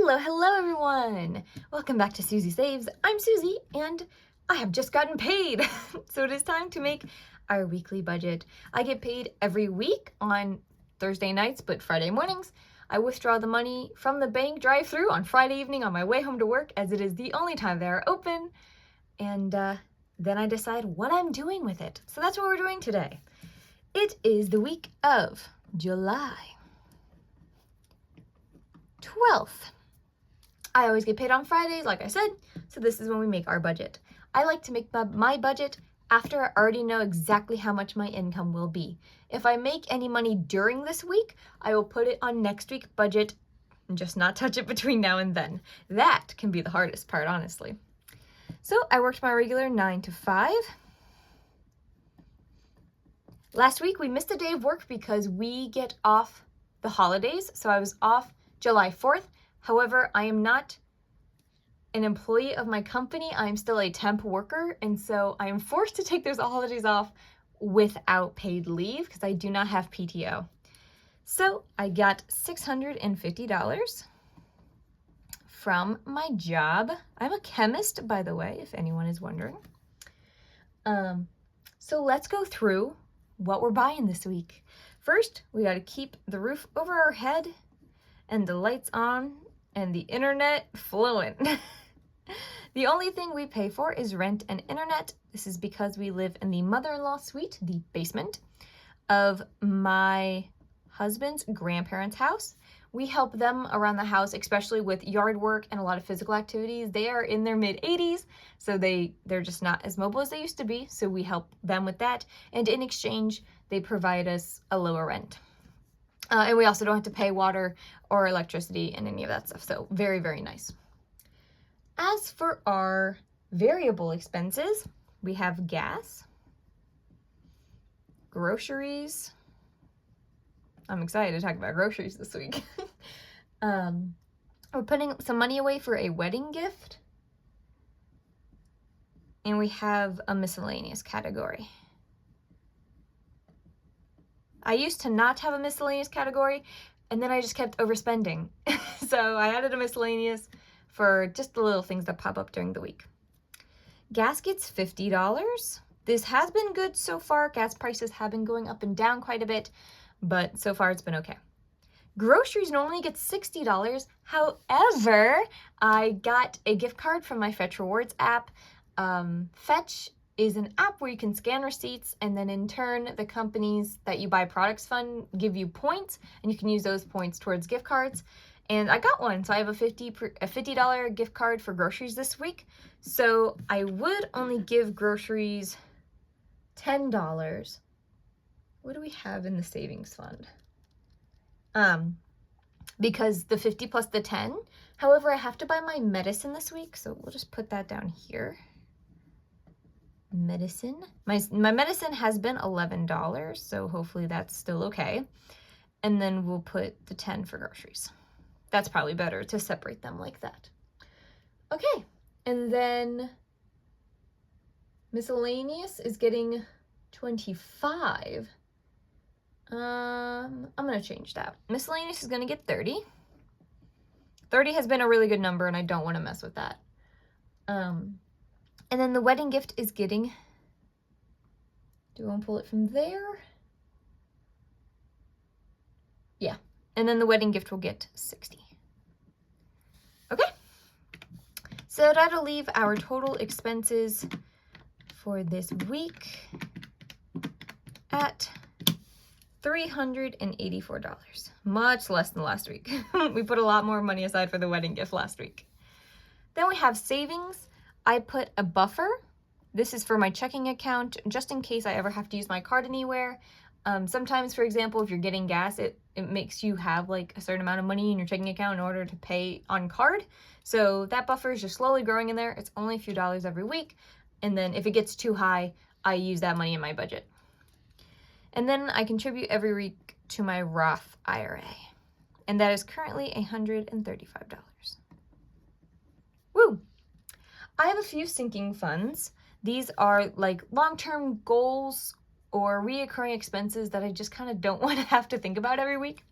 Hello everyone! Welcome back to Susie Saves. I'm Susie and I have just gotten paid. So it is time to make our weekly budget. I get paid every week on Thursday nights, but Friday mornings. I withdraw the money from the bank drive-thru on Friday evening on my way home to work, as it is the only time they are open. And then I decide what I'm doing with it. So that's what we're doing today. It is the week of July 12th. I always get paid on Fridays, like I said, so this is when we make our budget. I like to make my budget after I already know exactly how much my income will be. If I make any money during this week, I will put it on next week's budget and just not touch it between now and then. That can be the hardest part, honestly. So I worked my regular 9 to 5. Last week we missed a day of work because we get off the holidays, so I was off July 4th. However, I am not an employee of my company. I am still a temp worker, and so I am forced to take those holidays off without paid leave because I do not have PTO. So I got $650 from my job. I'm a chemist, by the way, if anyone is wondering. So let's go through what we're buying this week. First, we got to keep the roof over our head and the lights on and the internet flowing. The only thing we pay for is rent and internet. This is because we live in the mother-in-law suite, the basement, of my husband's grandparents' house. We help them around the house, especially with yard work and a lot of physical activities. They are in their mid-80s, so they're just not as mobile as they used to be, so we help them with that. And in exchange, they provide us a lower rent. And we also don't have to pay water or electricity and any of that stuff. So very, very nice. As for our variable expenses, we have gas, groceries. I'm excited to talk about groceries this week. We're putting some money away for a wedding gift. And we have a miscellaneous category. I used to not have a miscellaneous category, and then I just kept overspending. So I added a miscellaneous for just the little things that pop up during the week. Gas gets $50. This has been good so far. Gas prices have been going up and down quite a bit, but so far it's been okay. Groceries normally get $60. However, I got a gift card from my Fetch Rewards app. Fetch is an app where you can scan receipts, and then in turn the companies that you buy products from give you points, and you can use those points towards gift cards. And I got one, so I have a $50 gift card for groceries this week. So I would only give groceries $10. What do we have in the savings fund? Because the 50 plus the 10. However, I have to buy my medicine this week, so we'll just put that down here. Medicine. My medicine has been $11, so hopefully that's still okay. And then we'll put the 10 for groceries. That's probably better to separate them like that. Okay, and then miscellaneous is getting 25. I'm gonna change that. Miscellaneous is gonna get 30. 30 has been a really good number, and I don't want to mess with that. And then the wedding gift is getting, do I want to pull it from there? Yeah. And then the wedding gift will get 60. Okay. So that'll leave our total expenses for this week at $384. Much less than last week. We put a lot more money aside for the wedding gift last week. Then we have savings. I put a buffer. This is for my checking account, just in case I ever have to use my card anywhere. Sometimes, for example, if you're getting gas, it makes you have like a certain amount of money in your checking account in order to pay on card. So that buffer is just slowly growing in there. It's only a few dollars every week. And then if it gets too high, I use that money in my budget. And then I contribute every week to my Roth IRA. And that is currently $135. Woo! I have a few sinking funds. These are like long-term goals or reoccurring expenses that I just kind of don't want to have to think about every week.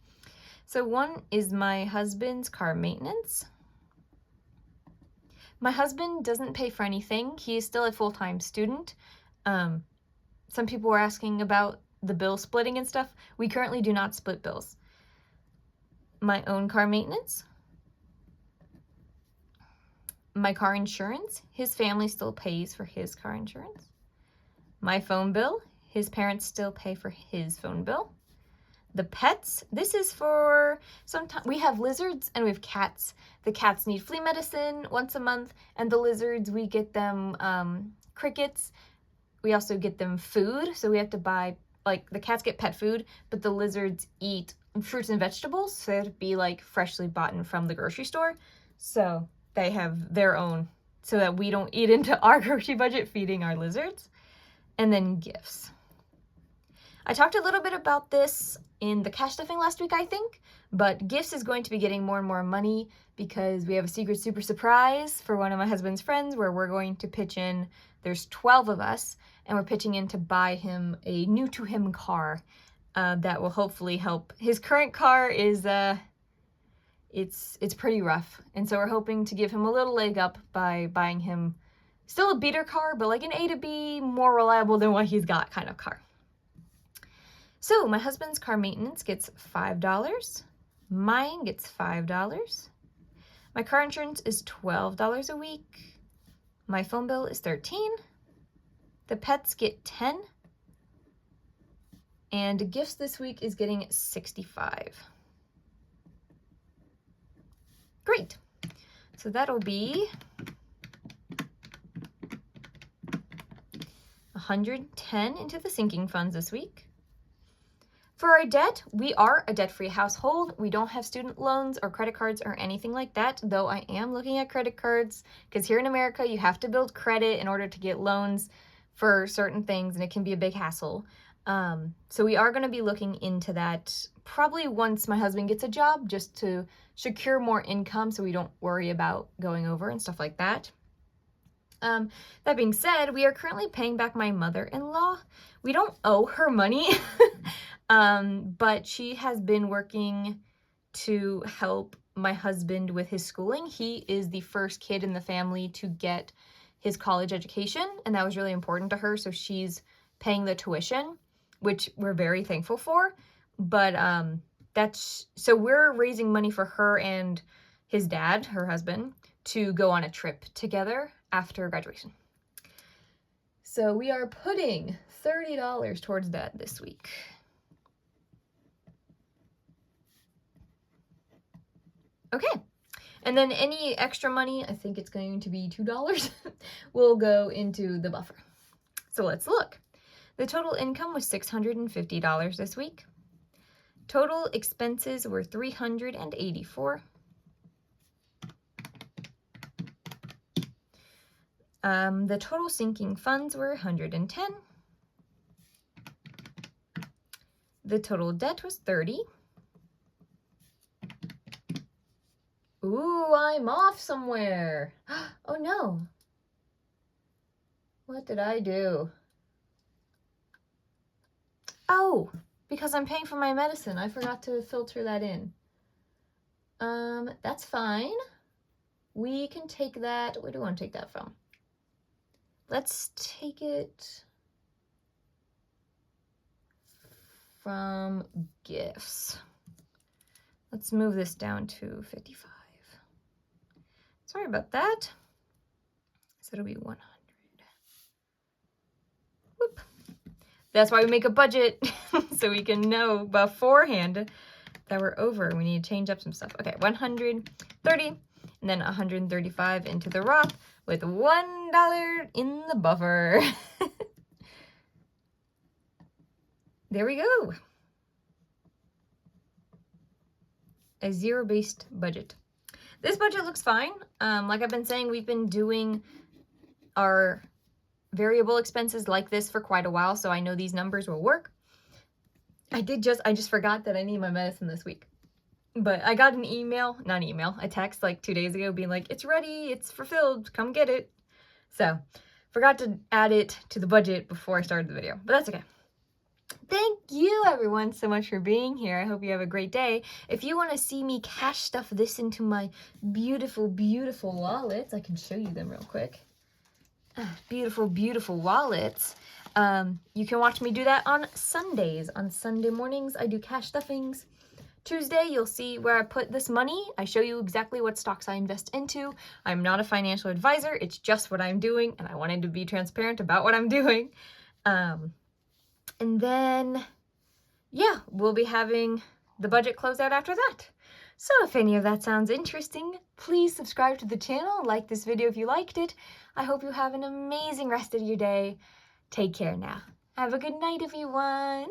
So one is my husband's car maintenance. My husband doesn't pay for anything. He is still a full-time student. Some people were asking about the bill splitting and stuff. We currently do not split bills. My own car maintenance. My car insurance. His family still pays for his car insurance. My phone bill. His parents still pay for his phone bill. The pets, this is for sometimes we have lizards and we have cats. The cats need flea medicine once a month, and the lizards, we get them crickets. We also get them food, so we have to buy, like, the cats get pet food, but the lizards eat fruits and vegetables, so they have to be like freshly bought in from the grocery store. So they have their own, so that we don't eat into our grocery budget feeding our lizards. And then gifts. I talked a little bit about this in the cash stuffing last week, I think, but gifts is going to be getting more and more money because we have a secret super surprise for one of my husband's friends where we're going to pitch in. There's 12 of us, and we're pitching in to buy him a new to him car that will hopefully help. His current car is it's pretty rough, and so we're hoping to give him a little leg up by buying him still a beater car, but like an A to B, more reliable than what he's got kind of car. So my husband's car maintenance gets $5. Mine gets $5. My car insurance is $12 a week. My phone bill is $13. The pets get $10. And gifts this week is getting $65. Great. So that'll be $110 into the sinking funds this week. For our debt, we are a debt-free household. We don't have student loans or credit cards or anything like that, though I am looking at credit cards because here in America, you have to build credit in order to get loans for certain things, and it can be a big hassle. So we are going to be looking into that probably once my husband gets a job, just to secure more income so we don't worry about going over and stuff like that. That being said, we are currently paying back my mother-in-law. We don't owe her money, but she has been working to help my husband with his schooling. He is the first kid in the family to get his college education, and that was really important to her, so she's paying the tuition, which we're very thankful for. But so we're raising money for her and his dad, her husband, to go on a trip together after graduation. So we are putting $30 towards that this week. Okay, and then any extra money, I think it's going to be $2, will go into the buffer. So let's look. The total income was $650 this week. Total expenses were $384. The total sinking funds were $110. The total debt was $30. Ooh, I'm off somewhere. Oh no. What did I do? Oh, because I'm paying for my medicine. I forgot to filter that in. That's fine. We can take that. Where do we want to take that from? Let's take it from gifts. Let's move this down to 55. Sorry about that. So it'll be 100. Whoop. That's why we make a budget, so we can know beforehand that we're over. We need to change up some stuff. Okay, 130, and then 135 into the Roth with $1 in the buffer. There we go. A zero-based budget. This budget looks fine. Like I've been saying, we've been doing our variable expenses like this for quite a while, so I know these numbers will work. I just forgot that I need my medicine this week. But I got a text like 2 days ago being like, it's ready, it's fulfilled, come get it. So, forgot to add it to the budget before I started the video, but that's okay. Thank you everyone so much for being here. I hope you have a great day. If you want to see me cash stuff this into my beautiful, beautiful wallets, I can show you them real quick. Beautiful, beautiful wallets. You can watch me do that on Sundays. On Sunday mornings, I do cash stuffings. Tuesday, you'll see where I put this money. I show you exactly what stocks I invest into. I'm not a financial advisor. It's just what I'm doing, and I wanted to be transparent about what I'm doing. And then, yeah, we'll be having the budget closeout after that. So if any of that sounds interesting, please subscribe to the channel, like this video if you liked it. I hope you have an amazing rest of your day. Take care now. Have a good night, everyone.